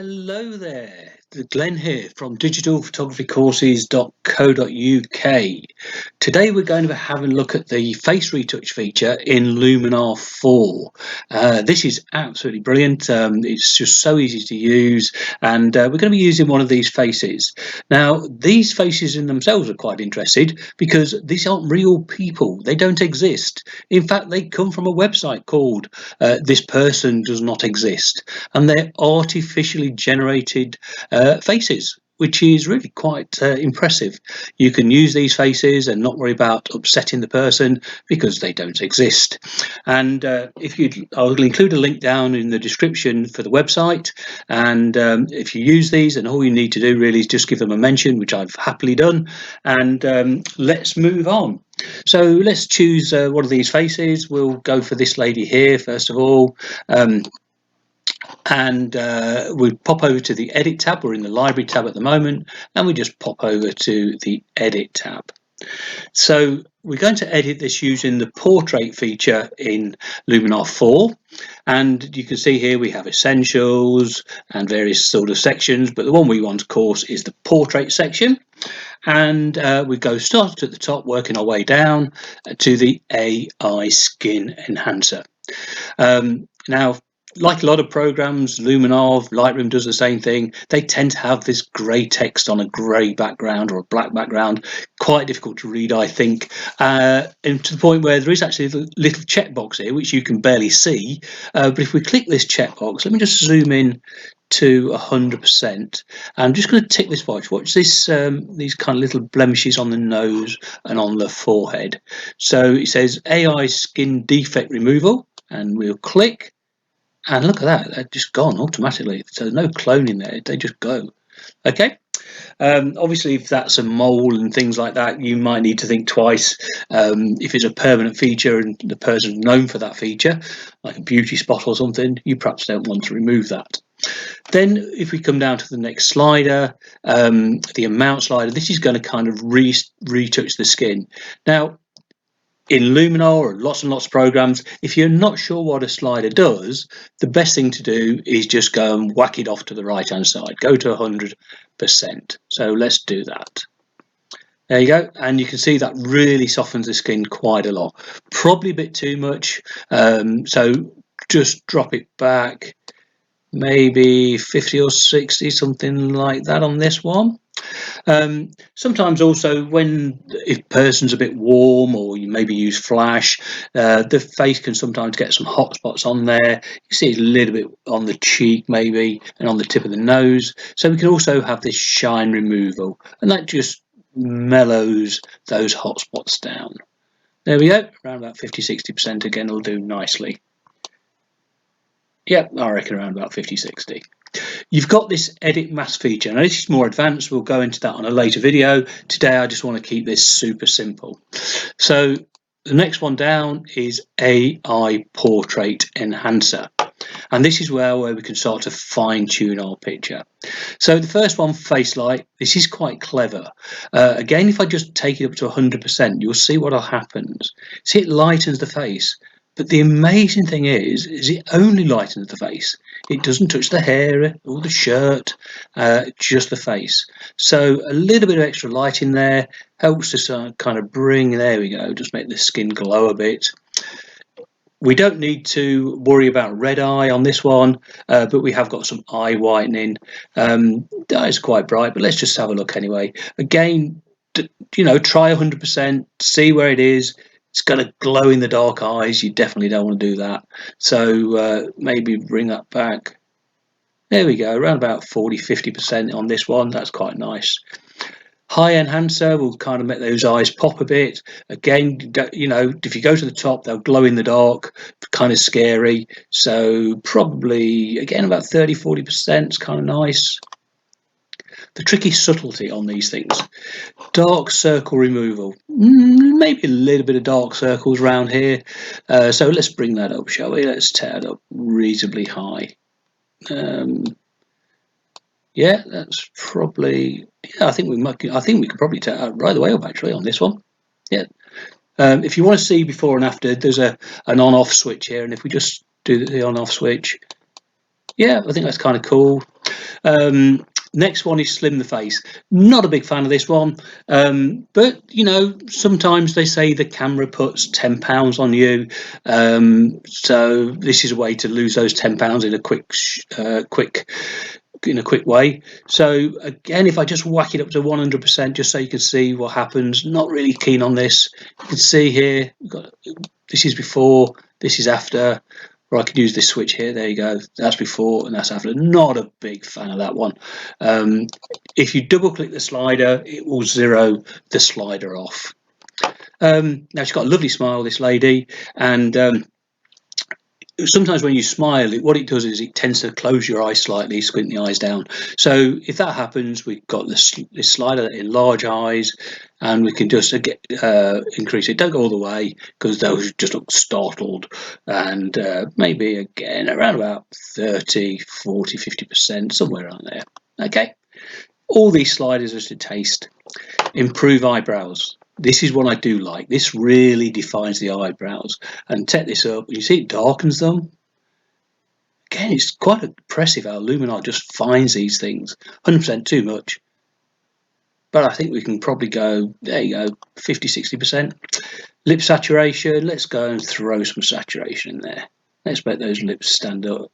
Hello there, Glenn here from digitalphotographycourses.co.uk. Today we're going to be having a look at the face retouch feature in Luminar 4. This is absolutely brilliant. It's just so easy to use, and we're going to be using one of these faces. Now, these faces in themselves are quite interesting because these aren't real people. They don't exist. In fact, they come from a website called This Person Does Not Exist, and they're artificially generated faces, which is really quite impressive. You can use these faces and not worry about upsetting the person because they don't exist. And I'll include a link down in the description for the website. And if you use these, and all you need to do really is just give them a mention, which I've happily done. And let's move on. So let's choose one of these faces. We'll go for this lady here first of all. And we pop over to the edit tab. We're in the library tab at the moment, and we just pop over to the edit tab. So we're going to edit this using the portrait feature in Luminar 4, and you can see here we have essentials and various sort of sections, but the one we want of course is the portrait section. And we go start at the top, working our way down to the AI skin enhancer. Now, like a lot of programs, Luminar, Lightroom does the same thing. They tend to have this grey text on a grey background or a black background. Quite difficult to read, I think. And to the point where there is actually a little checkbox here, which you can barely see. But if we click this checkbox, let me just zoom in to 100%. I'm just going to tick this box. Watch this, these kind of little blemishes on the nose and on the forehead. So it says AI skin defect removal, and we'll click. And look at that, they're just gone automatically. So there's no cloning there, they just go. Okay. Obviously, if that's a mole and things like that, you might need to think twice. If it's a permanent feature and the person's known for that feature, like a beauty spot or something, you perhaps don't want to remove that. Then if we come down to the next slider, the amount slider, this is going to kind of retouch the skin. Now, in Luminar or lots and lots of programs, if you're not sure what a slider does, the best thing to do is just go and whack it off to the right hand side. Go to 100%. So let's do that. There you go, and you can see that really softens the skin quite a lot. Probably a bit too much, so just drop it back, maybe 50 or 60, something like that on this one. Sometimes also if a person's a bit warm, or you maybe use flash, the face can sometimes get some hot spots on there. You see it a little bit on the cheek maybe, and on the tip of the nose. So we can also have this shine removal, and that just mellows those hot spots down. There we go, around about 50-60% again will do nicely. Yep, I reckon around about 50-60. You've got this edit mask feature. Now this is more advanced, we'll go into that on a later video. Today I just want to keep this super simple. So the next one down is AI portrait enhancer, and this is where we can start to fine tune our picture. So the first one, face light, this is quite clever. Again, if I just take it up to 100%, you'll see what happens. See, it lightens the face. But the amazing thing is it only lightens the face. It doesn't touch the hair or the shirt, just the face. So a little bit of extra light in there helps to kind of bring, there we go, just make the skin glow a bit. We don't need to worry about red eye on this one, but we have got some eye whitening. That is quite bright, but let's just have a look anyway. Again, try 100%, see where it is. It's going to glow in the dark eyes. You definitely don't want to do that. So maybe bring that back. There we go, around about 40-50% on this one. That's quite nice. High enhancer will kind of make those eyes pop a bit. Again, if you go to the top, they'll glow in the dark, kind of scary. So probably, again, about 30-40% is kind of nice. The tricky subtlety on these things. Dark circle removal. Maybe a little bit of dark circles around here. So let's bring that up, shall we? Let's tear it up reasonably high. Yeah, that's probably. Yeah, I think we could probably tear it right the way up actually on this one. Yeah. If you want to see before and after, there's an on-off switch here, and if we just do the on-off switch, yeah, I think that's kind of cool. Next one is slim the face. Not a big fan of this one, but you know, sometimes they say the camera puts £10 on you, so this is a way to lose those £10 in a quick way. So again, if I just whack it up to 100%, just so you can see what happens. Not really keen on this. You can see here, this is before, this is after. Or I could use this switch here. There you go. That's before and that's after. Not a big fan of that one. If you double click the slider, it will zero the slider off. Now she's got a lovely smile, this lady, and sometimes when you smile, what it does is it tends to close your eyes slightly, squint the eyes down. So if that happens, we've got this slider that enlarge eyes, and we can just increase it. Don't go all the way because those just look startled, and maybe again around about 30, 40, 50%, somewhere around there. Okay, all these sliders are to taste. Improve eyebrows. This is what I do like. This really defines the eyebrows. And take this up, you see it darkens them. Again, it's quite impressive how Luminar just finds these things. 100% too much. But I think we can probably go, there you go, 50, 60%. Lip saturation, let's go and throw some saturation in there. Let's make those lips stand up.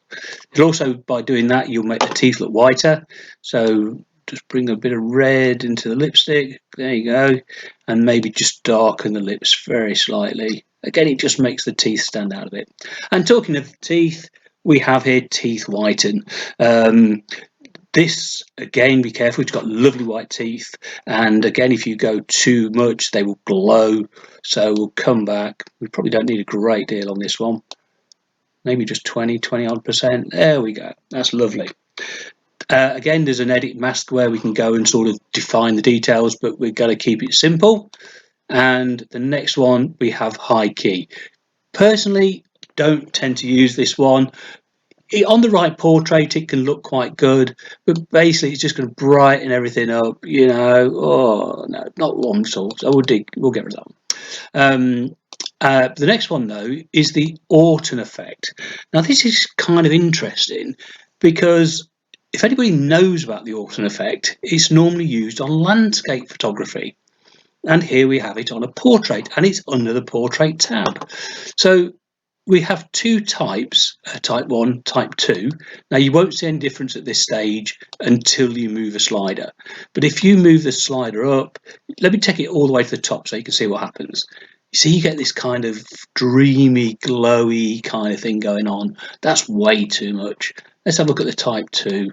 It'll also, by doing that, you'll make the teeth look whiter. So just bring a bit of red into the lipstick. There you go. And maybe just darken the lips very slightly. Again, it just makes the teeth stand out a bit. And talking of teeth, we have here teeth whiten. This, again, be careful. It's got lovely white teeth. And again, if you go too much, they will glow. So we'll come back. We probably don't need a great deal on this one. Maybe just 20 odd percent. There we go. That's lovely. Again, there's an edit mask where we can go and sort of define the details, but we're going to keep it simple. And the next one, we have high key. Personally, don't tend to use this one. On the right portrait, it can look quite good, but basically it's just going to brighten everything up, you know. Oh, no, not one sort. So we'll get rid of that one. The next one, though, is the Autumn effect. Now, this is kind of interesting because if anybody knows about the Autumn effect, it's normally used on landscape photography. And here we have it on a portrait, and it's under the portrait tab. So we have two types, type 1, type 2. Now you won't see any difference at this stage until you move a slider. But if you move the slider up, let me take it all the way to the top so you can see what happens. You see, you get this kind of dreamy, glowy kind of thing going on. That's way too much. Let's have a look at the type 2.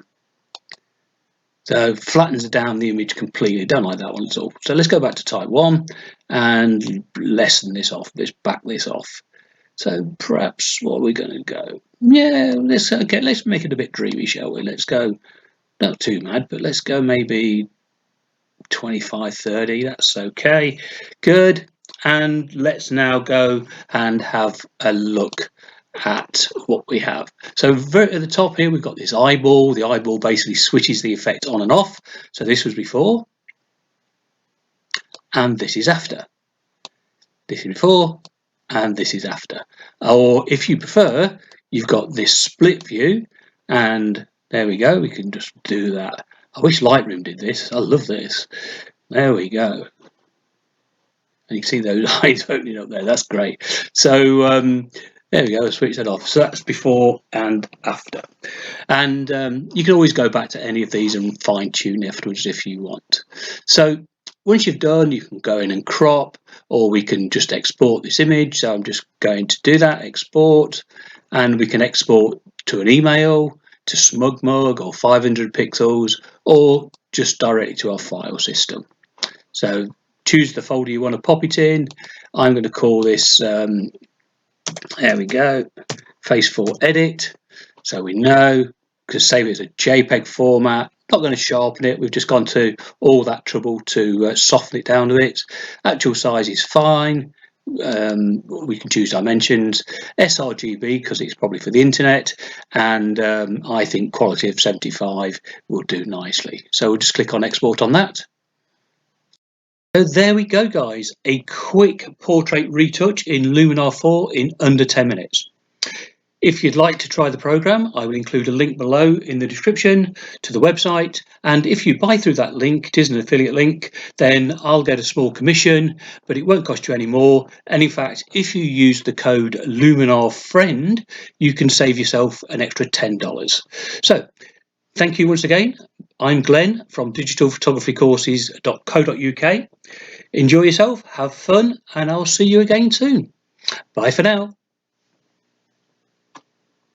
So flattens down the image completely. Don't like that one at all. So let's go back to type 1 and lessen this off. Let's back this off. So perhaps what are we going to go? Yeah, let's make it a bit dreamy, shall we? Let's go, not too mad, but let's go maybe 25, 30. That's okay. Good. And let's now go and have a look at what we have. So at the top here, we've got this eyeball. The eyeball basically switches the effect on and off. So this was before, and this is after. This is before, and this is after. Or if you prefer, you've got this split view, and there we go. We can just do that. I wish Lightroom did this. I love this. There we go. And you can see those eyes opening up there. That's great. So there we go, switch that off. So that's before and after. And you can always go back to any of these and fine tune afterwards if you want. So once you've done, you can go in and crop, or we can just export this image. So I'm just going to do that, export, and we can export to an email, to SmugMug or 500 pixels, or just directly to our file system. So choose the folder you want to pop it in. I'm going to call this there we go, Phase 4 Edit. So we know, because save it as a JPEG format. Not going to sharpen it. We've just gone to all that trouble to soften it down a bit. Actual size is fine. We can choose dimensions, sRGB because it's probably for the internet, and I think quality of 75 will do nicely. So we'll just click on export on that. So there we go, guys, a quick portrait retouch in Luminar 4 in under 10 minutes. If you'd like to try the program, I will include a link below in the description to the website. And if you buy through that link, it is an affiliate link, then I'll get a small commission, but it won't cost you any more. And in fact, if you use the code Luminar Friend, you can save yourself an extra $10. So thank you once again. I'm Glenn from digitalphotographycourses.co.uk. Enjoy yourself, have fun, and I'll see you again soon. Bye for now.